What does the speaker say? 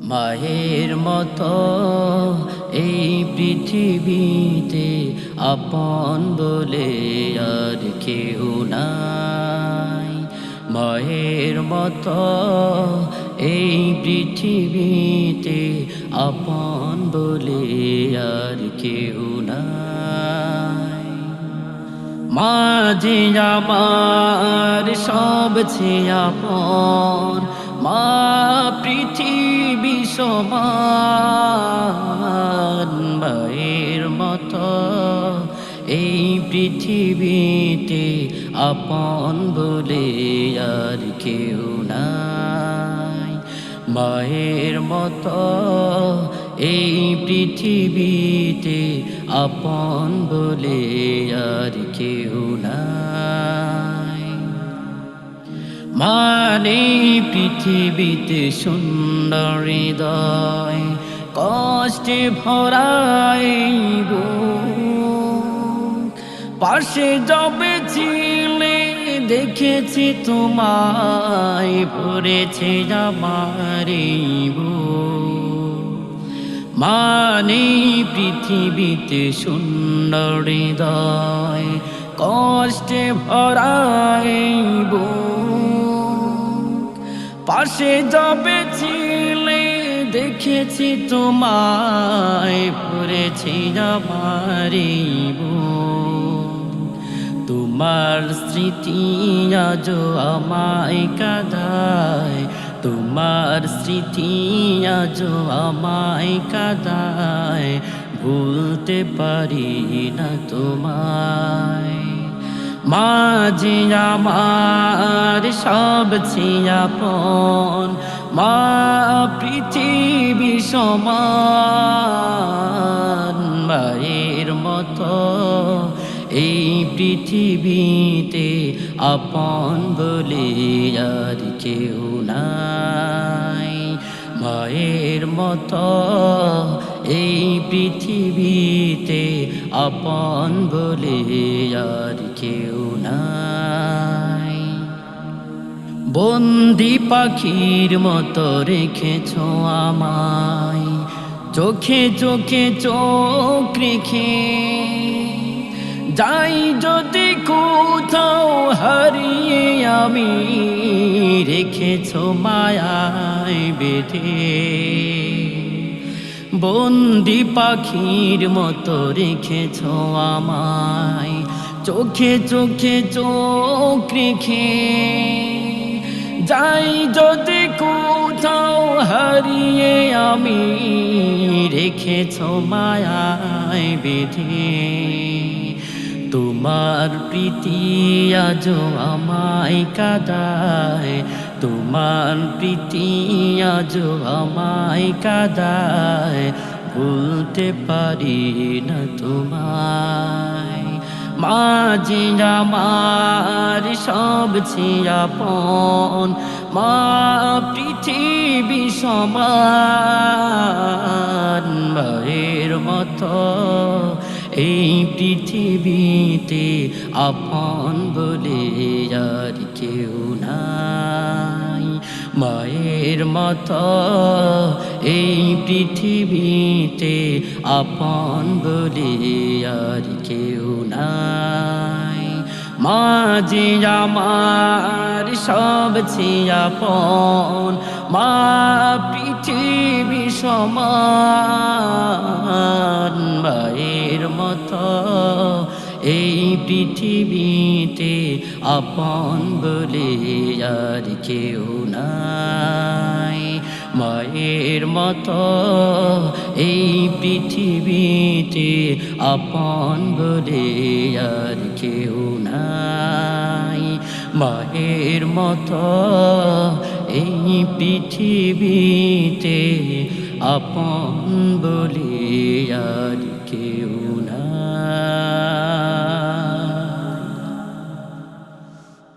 মায়ের মতো এই পৃথিবীতে আপন বলে আর কেউ নাই। মায়ের মতো এই পৃথিবীতে আপন বলে আর কেউ নাই। মা যে আমার সবচেয়ে আপন, মা পৃথিবী সমান। মায়ের মতো এই পৃথিবীতে আপন বলে আর কেউ নাই। মায়ের মতো এই পৃথিবীতে আপন বলে আর কেউ নাই। মানে পৃথিবীতে সুন্দর হৃদয়, কষ্টে ভরাই বুক। পাশে যবে ছিলে দেখেছি তোমায়, ভরেছে আমার এই বুক। মানে পৃথিবীতে সুন্দর হৃদয়, কষ্টে ভরাই বুক। পাশে যবে ছিলে দেখেছি তোমায়, ভরেছি আমার এই বুক। তোমার স্মৃতি আজও আমায় কাঁদায়, তোমার স্মৃতি আজও আমায় কাঁদায়। ভুলতে পারি না তোমায়। মা যে আমার সবচেয়ে আপন, মা পৃথিবী সমান। মায়ের মতো এই পৃথিবীতে আপন বলে আর কেউ নাই। মায়ের মতো এই পৃথিবীতে আপন বলে আর কেউ নাই। বন্দি পাখির মতো রেখেছো আমায়, চোখে চোখে চোখ রেখে। যাই যদি কোথাও হারিয়ে আমি, রেখেছো মায়ায় বেঁধে। বন্দি পাখির মতো রেখেছো আমায়, চোখে চোখে চোখ রেখে। যাই যদি কোথাও হারিয়ে আমি, রেখেছো মায়ায় বেঁধে। তোমার প্রীতি আজও আমায় কাঁদায়, তোমার প্রীতি আজও আমায় কাঁদায়। ভুলতে পারি না তোমায়। মা যে আমার সবচেয়ে আপন, মা পৃথিবী সমান। মায়ের মতো এই পৃথিবীতে আপন বলে আর কেউ নাই। মায়ের মতো এই পৃথিবীতে আপন বলে আর কেউ নাই। মা যে আমার সবচেয়ে আপন, মা পৃথিবী সমান। মায়ের মতো এই পৃথিবীতে আপন বলে আর কেউ নাই। মায়ের মতো এই পৃথিবীতে আপন বলে আর কেউ নাই। মায়ের মতো এই পৃথিবীতে আপন বলে আর কেউ নাই।